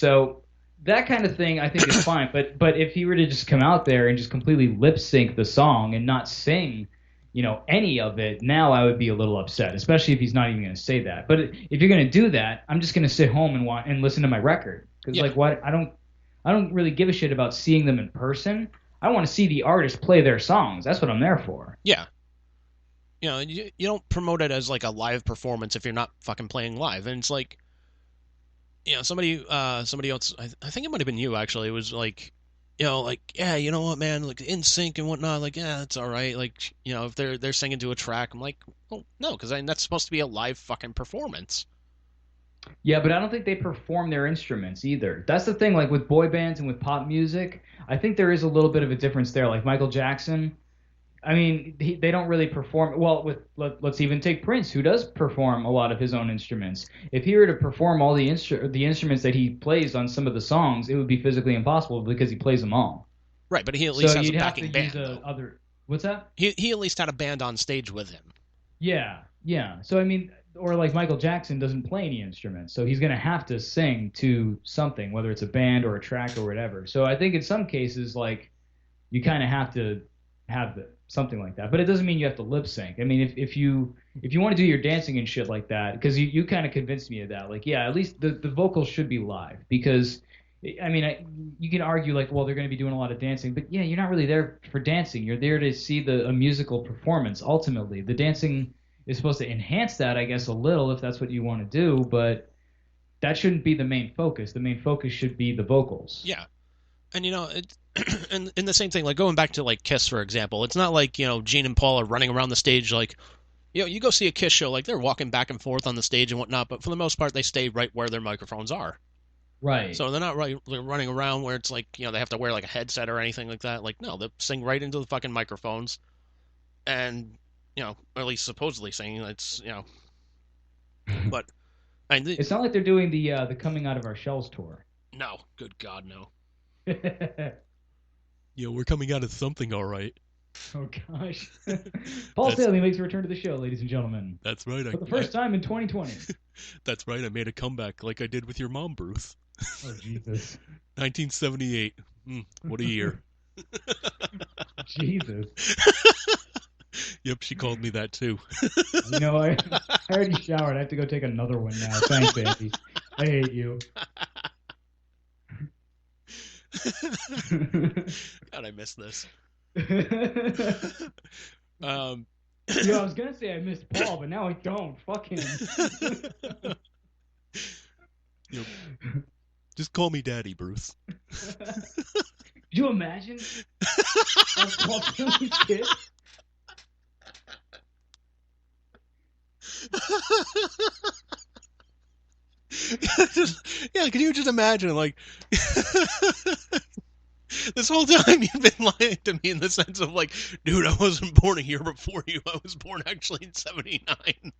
So that kind of thing I think is fine. But if he were to just come out there and just completely lip sync the song and not sing, any of it, now I would be a little upset, especially if he's not even going to say that. But if you're going to do that, I'm just going to sit home and listen to my record because Yeah, like what I don't really give a shit about seeing them in person. I want to see the artist play their songs. That's what I'm there for. yeah. You don't promote it as like a live performance if you're not fucking playing live. And it's like, somebody else, I think it might have been you actually, was like, like, yeah, you know what, man, like in sync and whatnot, like, yeah, that's all right. Like, if they're singing to a track, I'm like, oh no, because that's supposed to be a live fucking performance. Yeah, but I don't think they perform their instruments either. That's the thing, like with boy bands and with pop music, I think there is a little bit of a difference there. Like Michael Jackson, I mean, they don't really perform well with let's even take Prince, who does perform a lot of his own instruments. If he were to perform all the instruments that he plays on some of the songs, it would be physically impossible because he plays them all. Right, but he at least So has a you'd have to backing use band a though. other. What's that? He at least had a band on stage with him. Yeah, yeah. So I mean, or like Michael Jackson doesn't play any instruments, so he's gonna have to sing to something, whether it's a band or a track or whatever. So I think in some cases, like you kind of have to have something like that, but it doesn't mean you have to lip sync. I mean, if you want to do your dancing and shit like that, because you kind of convinced me of that. Like, yeah, at least the vocals should be live because. I mean, you can argue like, well, they're going to be doing a lot of dancing, but yeah, you're not really there for dancing. You're there to see a musical performance. Ultimately, the dancing is supposed to enhance that, I guess, a little if that's what you want to do, but that shouldn't be the main focus. The main focus should be the vocals. Yeah, and and the same thing, like going back to like Kiss for example, it's not like Gene and Paul are running around the stage like you go see a Kiss show, like they're walking back and forth on the stage and whatnot, but for the most part they stay right where their microphones are. Right. So they're not running around where it's like they have to wear like a headset or anything like that. Like no, they sing right into the fucking microphones, and or at least supposedly singing. It's but I It's not like they're doing the coming out of our shells tour. no, good God, no. Oh We're coming out of something, all right. gosh. Paul That's Stanley makes a return to the show, ladies and gentlemen, that's right. for the I first time in 2020. that's right. I made a comeback like I did with your mom, Bruce. Oh Jesus. 1978. What a year. Jesus. Yep, she called me that too. I already showered. I have to go take another one now. Thanks, Andy. I hate you. God, I miss this. Yo, um, I was gonna say I missed Paul, but now I don't. Fuck him. you know, just call me Daddy, Bruce. Could you imagine us Paul Stanley's kids? Yeah, can you just imagine, like, this whole time you've been lying to me in the sense of, like, dude, I wasn't born a year before you. I was born actually in 79.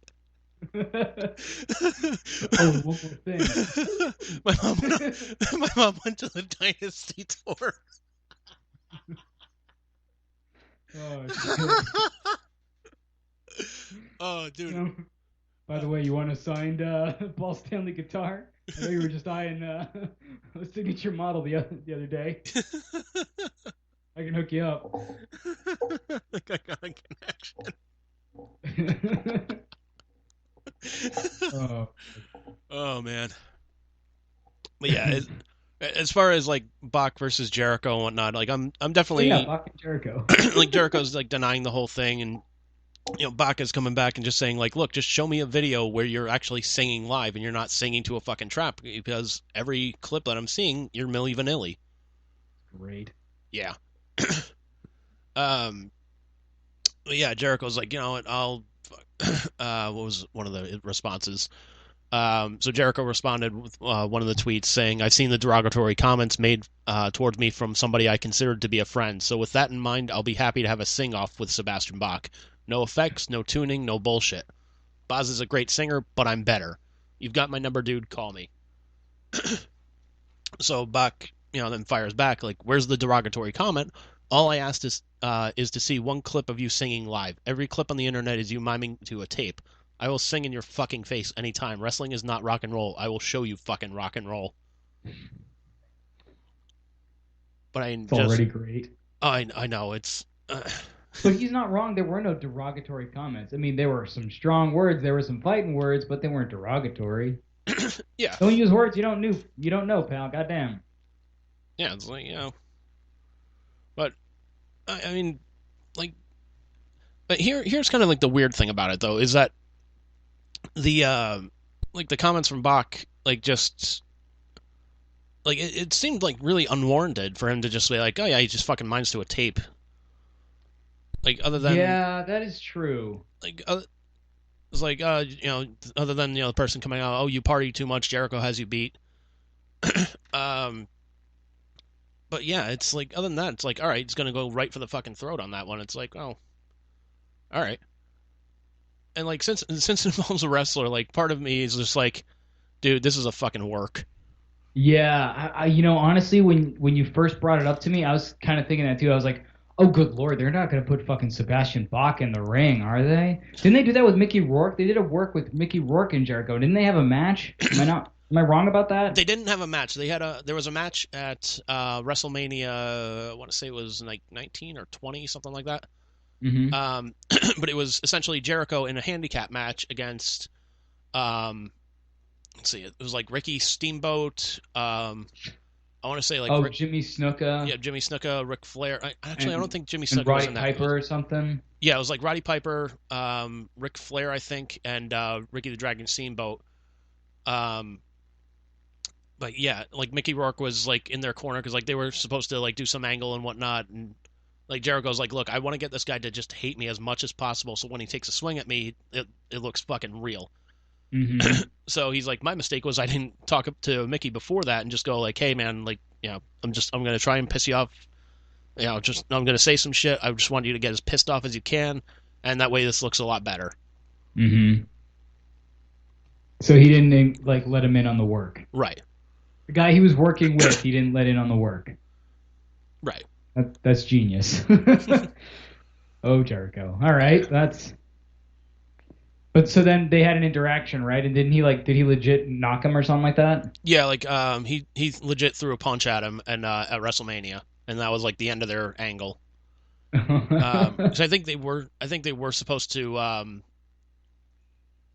Oh, one more thing. my mom, my mom went to the Dynasty tour. Oh shit. Oh, dude. By the way, you want a signed Paul Stanley guitar? I know you were just eyeing a signature model the other day. I can hook you up. Like I got a connection. Oh. Oh man. But yeah, as far as like Bach versus Jericho and whatnot, like I'm Oh yeah, definitely Bach and Jericho. like Jericho's like denying the whole thing, and Bach is coming back and just saying like, look, just show me a video where you're actually singing live and you're not singing to a fucking trap, because every clip that I'm seeing, you're Milli Vanilli. Great. Yeah. Um. Yeah, Jericho's like, you know what? I'll. What was one of the responses? So Jericho responded with one of the tweets saying, "I've seen the derogatory comments made towards me from somebody I considered to be a friend. So with that in mind, I'll be happy to have a sing-off with Sebastian Bach. No effects, no tuning, no bullshit. Boz is a great singer, but I'm better. You've got my number, dude. Call me." So Bach, then fires back like, "Where's the derogatory comment? All I asked is to see one clip of you singing live. Every clip on the internet is you miming to a tape. I will sing in your fucking face anytime. Wrestling is not rock and roll. I will show you fucking rock and roll." But I It's just already great. I know it's But he's not wrong. There were no derogatory comments. I mean, there were some strong words, there were some fighting words, but they weren't derogatory. yeah. Don't use words you don't know, pal. Goddamn. Yeah, it's like, but I mean, like, but here's kind of like the weird thing about it though is that the like the comments from Bach like just like it seemed like really unwarranted for him to just be like, oh yeah, he just fucking minds to a tape. Like other than Yeah, that is true. like it's like other than the person coming out, oh you party too much, Jericho has you beat. um, but yeah, it's like other than that, it's like all right, he's gonna go right for the fucking throat on that one. It's like oh, all right. And like since it involves a wrestler, like part of me is just like, dude, this is a fucking work. Yeah, honestly, when you first brought it up to me, I was kind of thinking that too. I was like, oh, good lord, they're not gonna put fucking Sebastian Bach in the ring, are they? Didn't they do that with Mickey Rourke? They did a work with Mickey Rourke and Jericho. Didn't they have a match? Am I wrong about that? They didn't have a match. There was a match at WrestleMania. I want to say it was like 19 or 20, something like that. Hmm. But it was essentially Jericho in a handicap match against let's see, it was like Ricky Steamboat. I want to say like Oh, Jimmy Snuka yeah, Jimmy Snuka, Ric Flair. I don't and think Jimmy and Snuka was Roddy in that. Piper or something. Yeah, it was like Roddy Piper, Ric Flair, I think, and Ricky the Dragon Steamboat. Um, but yeah, like Mickey Rourke was like in their corner because like they were supposed to like do some angle and whatnot, and like Jericho's like, look, I want to get this guy to just hate me as much as possible, so when he takes a swing at me, it looks fucking real. Hmm. So he's like, my mistake was I didn't talk to Mickey before that and just go like, hey man, like I'm gonna try and piss you off. Just I'm gonna say some shit. I just want you to get as pissed off as you can, and that way this looks a lot better. Hmm. So he didn't like let him in on the work. Right. The guy he was working with, he didn't let in on the work. Right. That's genius. Oh, Jericho. All right, that's. But so then they had an interaction, right? And did he legit knock him or something like that? Yeah, like he legit threw a punch at him and at WrestleMania, and that was like the end of their angle. So I think they were supposed to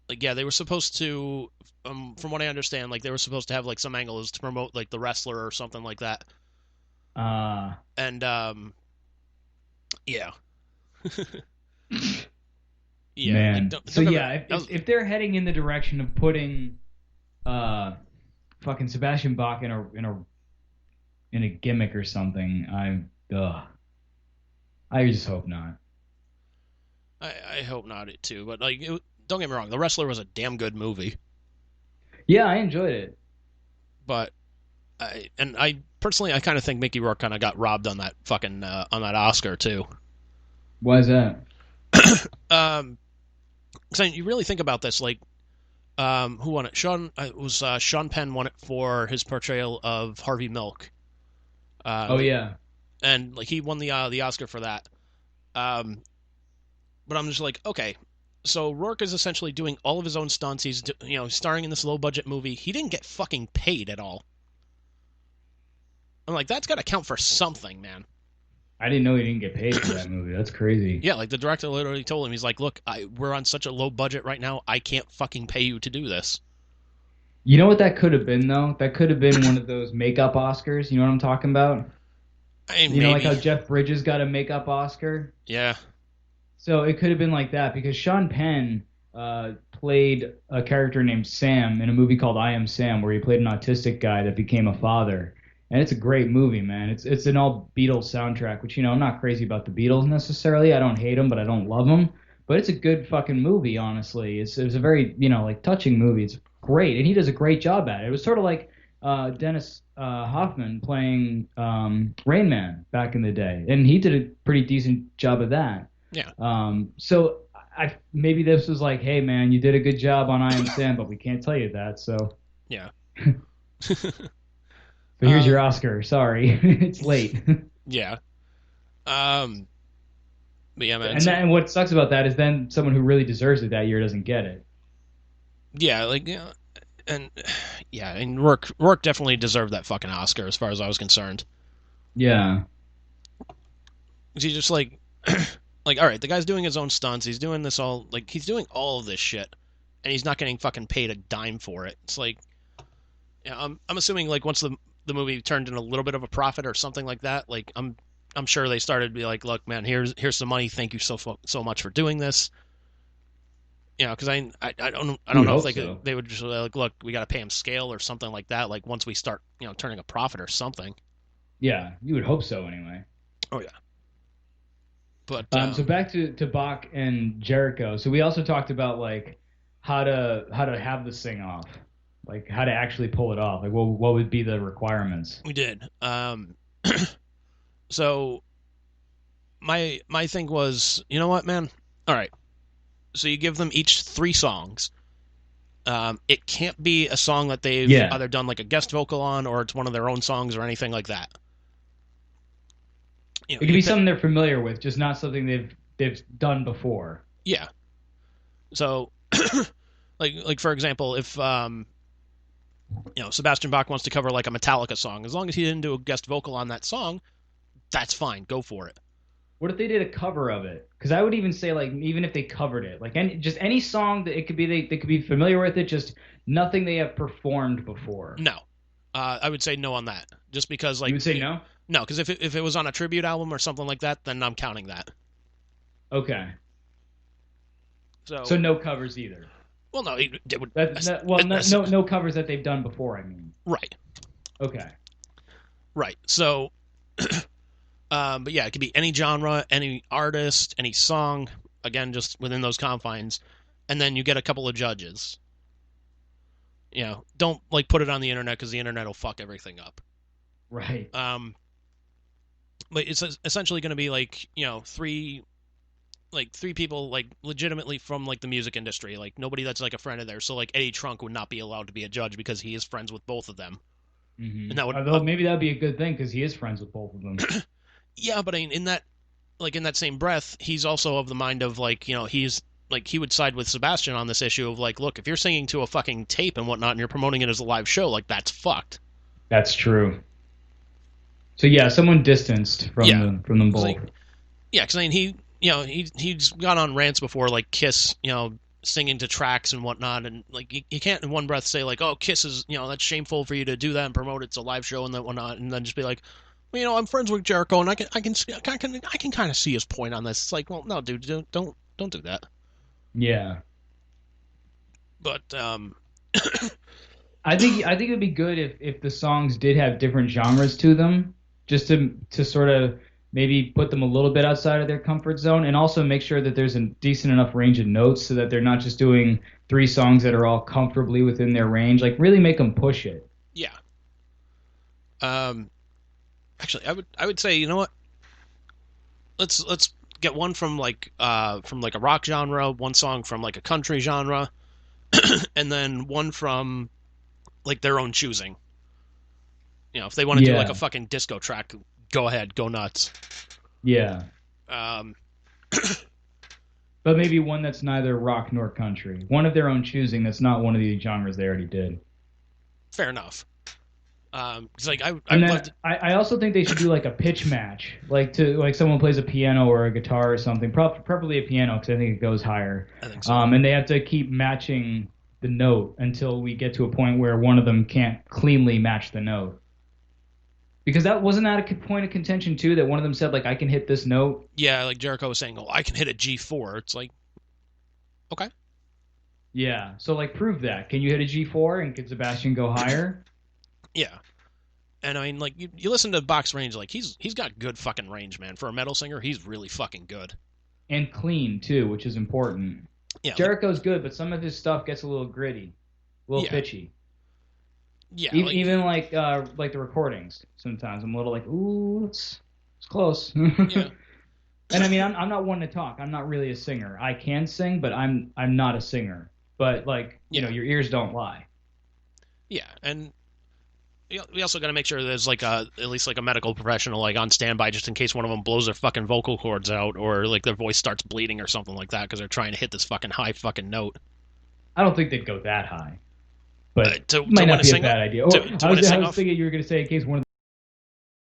like yeah, they were supposed to from what I understand, like they were supposed to have like some angles to promote like the wrestler or something like that. uh, And yeah. Yeah, like man. don't So don't get me yeah, wrong. if they're heading in the direction of putting uh fucking Sebastian Bach in a gimmick or something, I just hope not. I hope not it too, but like don't get me wrong, The Wrestler was a damn good movie, Yeah, I enjoyed it. but I personally I kind of think Mickey Rourke kind of got robbed on that fucking on that Oscar too. Why is that? Um, because you really think about this, like who won it? Sean Penn won it for his portrayal of Harvey Milk. Oh Like, yeah. and like he won the Oscar for that. Um, but I'm just like, okay, so Rourke is essentially doing all of his own stunts. He's starring in this low budget movie. He didn't get fucking paid at all. I'm like, that's got to count for something, man. I didn't know he didn't get paid for that movie. That's crazy. Yeah, like the director literally told him, he's like, look, we're on such a low budget right now. I can't fucking pay you to do this. You know what that could have been though? That could have been one of those makeup Oscars. You know what I'm talking about? I mean, You know, like how maybe. Jeff Bridges got a makeup Oscar. Yeah. So it could have been like that because Sean Penn played a character named Sam in a movie called I Am Sam, where he played an autistic guy that became a father. And it's a great movie, man. It's an all Beatles soundtrack, which I'm not crazy about the Beatles necessarily. I don't hate them, but I don't love them. But it's a good fucking movie, honestly. It's a very like touching movie. It's great, and he does a great job at it. It was sort of like Dennis Hoffman playing Rain Man back in the day, and he did a pretty decent job of that. Yeah. So maybe this was like, hey man, you did a good job on I Am Sam, but we can't tell you that. So Yeah. here's your Oscar. Sorry, it's late. Yeah. Um, but yeah, man. And what sucks about that is then someone who really deserves it that year doesn't get it. Yeah, like And yeah, and Rourke definitely deserved that fucking Oscar as far as I was concerned. Yeah. He's just like, like, all right, the guy's doing his own stunts. He's doing this all, like, he's doing all of this shit, and he's not getting fucking paid a dime for it. It's like, yeah, I'm assuming like once the movie turned in a little bit of a profit or something like that, like I'm sure they started to be like, look, man, here's some money. Thank you so much for doing this. You know, because I You don't would know if hope so. they would just like, look, we got to pay him scale or something like that. Like once we start, turning a profit or something. Yeah, you would hope so anyway. Oh yeah, but So back to Bach and Jericho. So we also talked about like how to have the sing off, like how to actually pull it off. Like what would be the requirements? we did. So my thing was, you know what, man? All right. So you give them each 3 songs. It can't be a song that they've Yeah, either done like a guest vocal on, or it's one of their own songs or anything like that. it could You be pick, something they're familiar with, just not something they've done before. yeah. So, like for example, if Sebastian Bach wants to cover like a Metallica song, as long as he didn't do a guest vocal on that song, that's fine. Go for it. What if they did a cover of it? Because I would even say like even if they covered it, like just any song that it could be they could be familiar with it, just nothing they have performed before. No, I would say no on that. Just because You like would say no? no, because if it was on a tribute album or something like that, then I'm counting that. Okay. So So no covers either. well, no, it would Well, no covers that they've done before. I mean, right, okay, right. So, but yeah, it could be any genre, any artist, any song. Again, just within those confines, and then you get a couple of judges. Don't like put it on the internet because the internet will fuck everything up. right, Um, but it's essentially going to be like three people like legitimately from like the music industry, like nobody that's like a friend of theirs. So like Eddie Trunk would not be allowed to be a judge because he is friends with both of them, and that would Although maybe that'd be a good thing because he is friends with both of them. yeah. But I mean, in that same breath, he's also of the mind of like he's like he would side with Sebastian on this issue of like, look, if you're singing to a fucking tape and whatnot and you're promoting it as a live show, like that's fucked. That's true. So yeah, someone distanced Yeah, from them both. like, yeah, because I mean he's gone on rants before like Kiss, singing to tracks and whatnot, and like you can't in one breath say like, oh, Kiss is that's shameful for you to do that and promote it's a live show and that whatnot, and then just be like, well, I'm friends with Jericho and I can kind of see his point on this. It's like, well, no, dude, don't do that. Yeah, But I think it'd be good if the songs did have different genres to them, just to sort of maybe put them a little bit outside of their comfort zone, and also make sure that there's a decent enough range of notes so that they're not just doing 3 songs that are all comfortably within their range. Like really make them push it. yeah, um, actually, I would say you know what, let's get one from like a rock genre, one song from like a country genre, and then one from like their own choosing. If they want to do like a Yeah, fucking disco track, go ahead, go nuts. yeah. Um, But maybe one that's neither rock nor country. One of their own choosing that's not one of the genres they already did. fair enough. Cause like I And would love then to. I also think they should do like a pitch match, like someone plays a piano or a guitar or something, preferably a piano because I think it goes higher. I think so. And they have to keep matching the note until we get to a point where one of them can't cleanly match the note. Because that wasn't that a point of contention too, that one of them said like I can hit this note. Yeah, like Jericho was saying, oh, I can hit a G4. It's like, okay, Yeah. So like prove that. Can you hit a G4 and can Sebastian go higher? yeah. And I mean, like you listen to Bach's range, like he's got good fucking range, man. For a metal singer, he's really fucking good. And clean too, which is important. Yeah, like Jericho's good, but some of his stuff gets a little gritty, a little yeah, pitchy. yeah, Even like the recordings, sometimes I'm a little like, ooh, it's close. yeah, And I mean, I'm not one to talk. I'm not really a singer. I can sing, but I'm not a singer. But like, yeah, your ears don't lie. yeah. And we also got to make sure there's like at least like a medical professional like on standby just in case one of them blows their fucking vocal cords out or like their voice starts bleeding or something like that because they're trying to hit this fucking high fucking note. I don't think they'd go that high. but to it might win not a be a single? bad idea. Or To I win a was sing-off? thinking you were going to say in case one of